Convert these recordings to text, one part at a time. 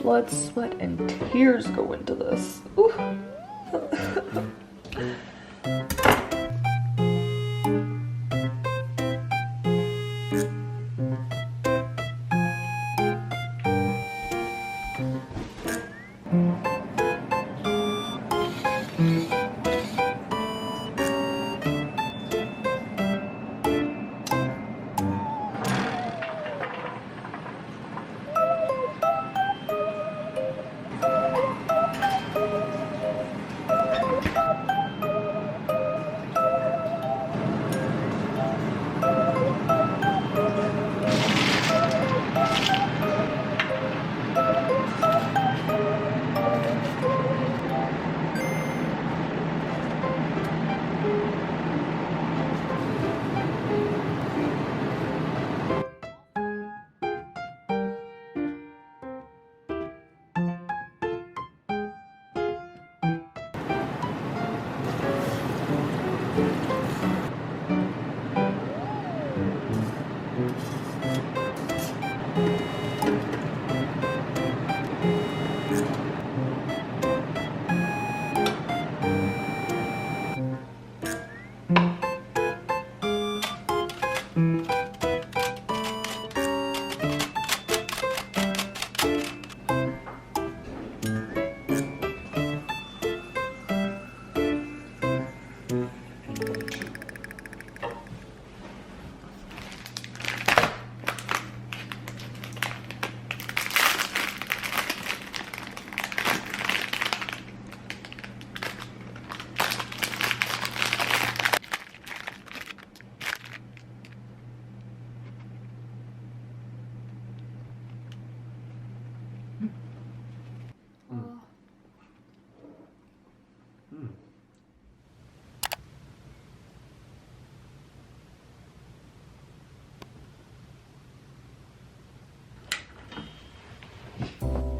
Blood, sweat, and tears go into this. Ooh.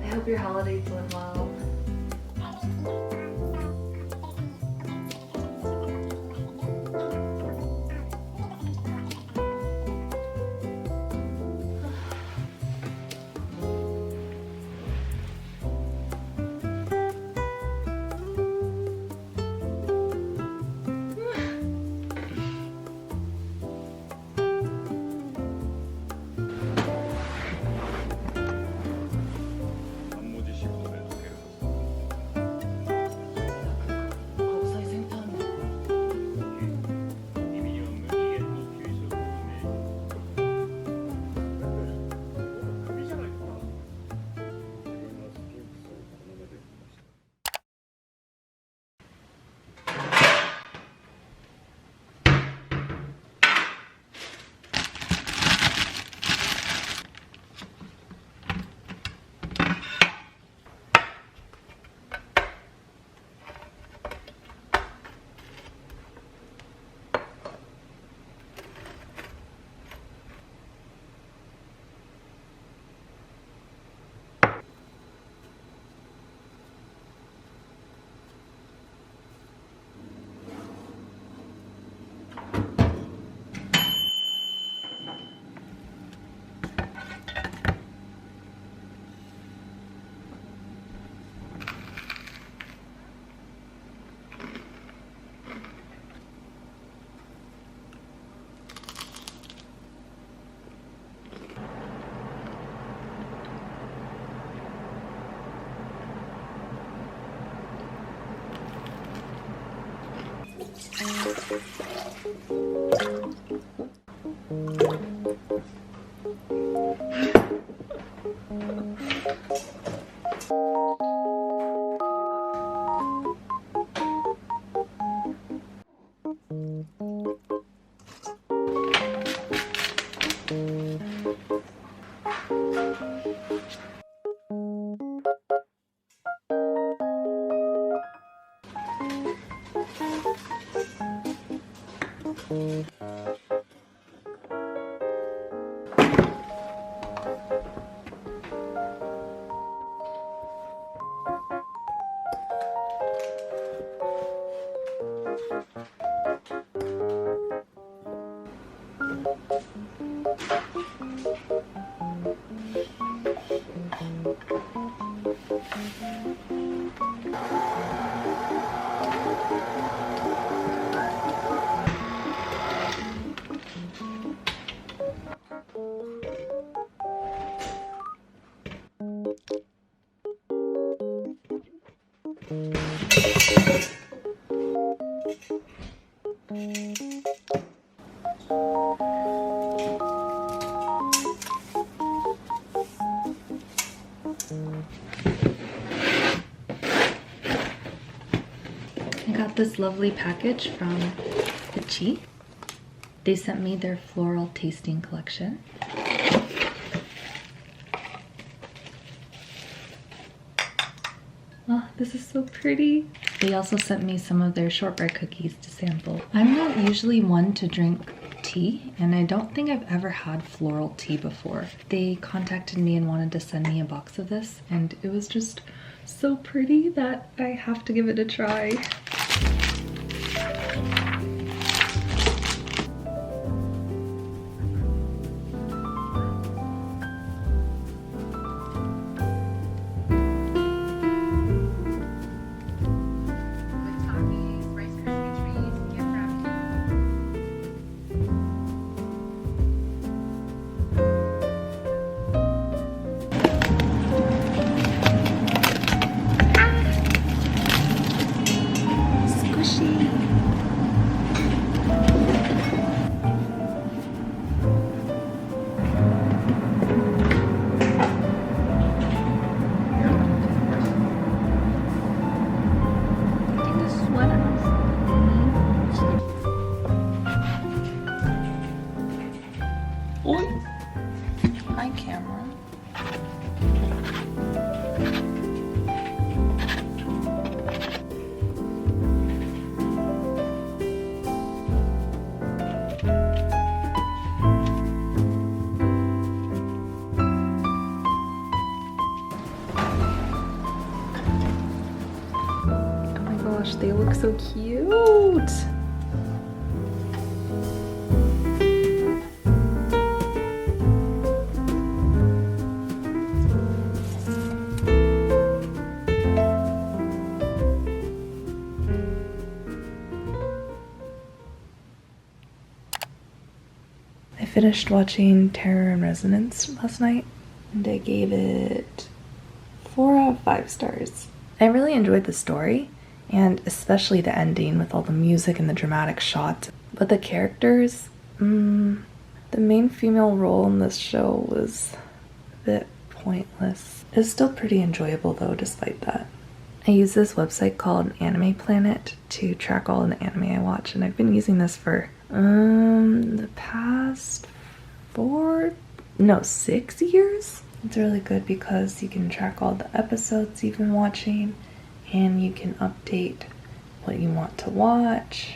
I hope your holidays went well. 단무지 씹어서 이렇게 해서 I got this lovely package from Itchy. They sent me their floral tasting collection. Oh, this is so pretty. They also sent me some of their shortbread cookies to sample. I'm not usually one to drink tea, and I don't think I've ever had floral tea before. They contacted me and wanted to send me a box of this, and it was just so pretty that I have to give it a try. Hi, camera. Oh my gosh, they look so cute. I finished watching Terror in Resonance last night, and I gave it 4 out of 5 stars. I really enjoyed the story, and especially the ending with all the music and the dramatic shots. But the characters, the main female role in this show was a bit pointless. It's still pretty enjoyable though, despite that. I use this website called Anime Planet to track all of the anime I watch, and I've been using this for the past 6 years. It's really good because you can track all the episodes you've been watching, and you can update what you want to watch.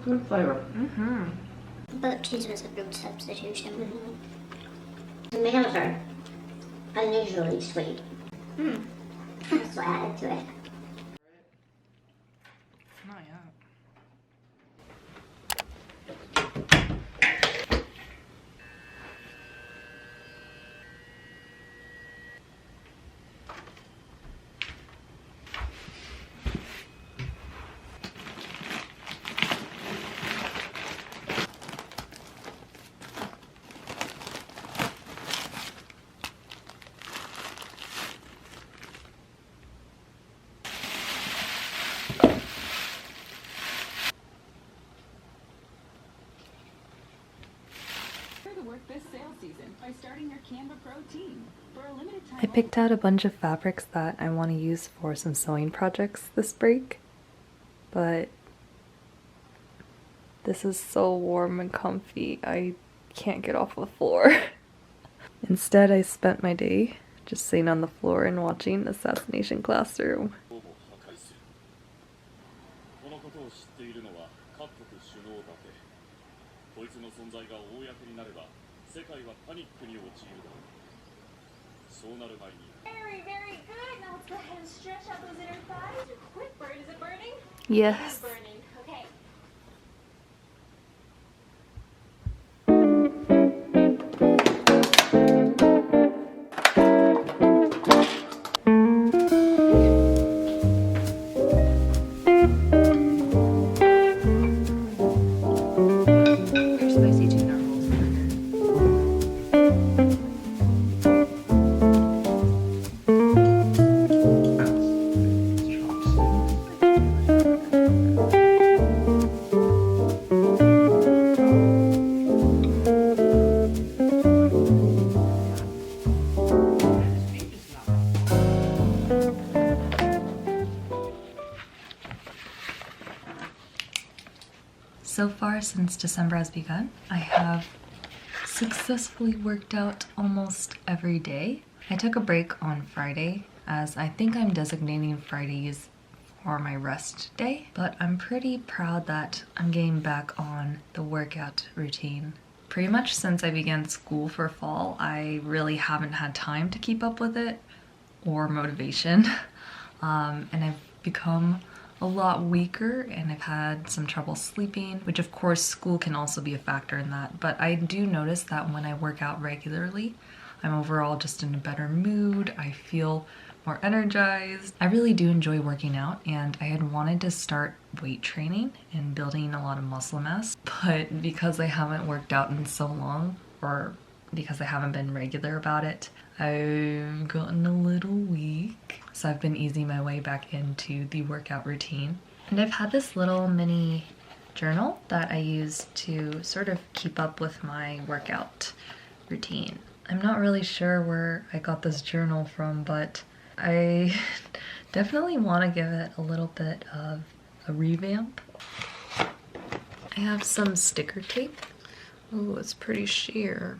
Good flavor. But cheese was a good substitution. Tomatoes are unusually sweet. That's what added to it. Not yet. This sale season by starting your Canva Pro team. For a limited time I picked out a bunch of fabrics that I want to use for some sewing projects this break, but this is so warm and comfy, I can't get off the floor. Instead, I spent my day just sitting on the floor and watching Assassination Classroom. このことを知っているのは各国首脳だけ。こいつの存在が公になれば世界はパニックに陥るだろう。そうなる前に Very, very good. Now let's go ahead and stretch out those inner thighs. Your quick burn. Is it burning? Yes. It is burning. Okay. Your spicy tuna rolls burger. So far since December has begun, I have successfully worked out almost every day. I took a break on Friday as I think I'm designating Fridays for my rest day, but I'm pretty proud that I'm getting back on the workout routine. Pretty much since I began school for fall, I really haven't had time to keep up with it or motivation. And I've become a lot weaker and I've had some trouble sleeping, which of course school can also be a factor in that. But I do notice that when I work out regularly, I'm overall just in a better mood. I feel more energized. I really do enjoy working out and I had wanted to start weight training and building a lot of muscle mass, but because I haven't worked out in so long, or because I haven't been regular about it, I've gotten a little weak. So I've been easing my way back into the workout routine. And I've had this little mini journal that I use to sort of keep up with my workout routine. I'm not really sure where I got this journal from, but I definitely want to give it a little bit of a revamp. I have some sticker tape. Oh, it's pretty sheer.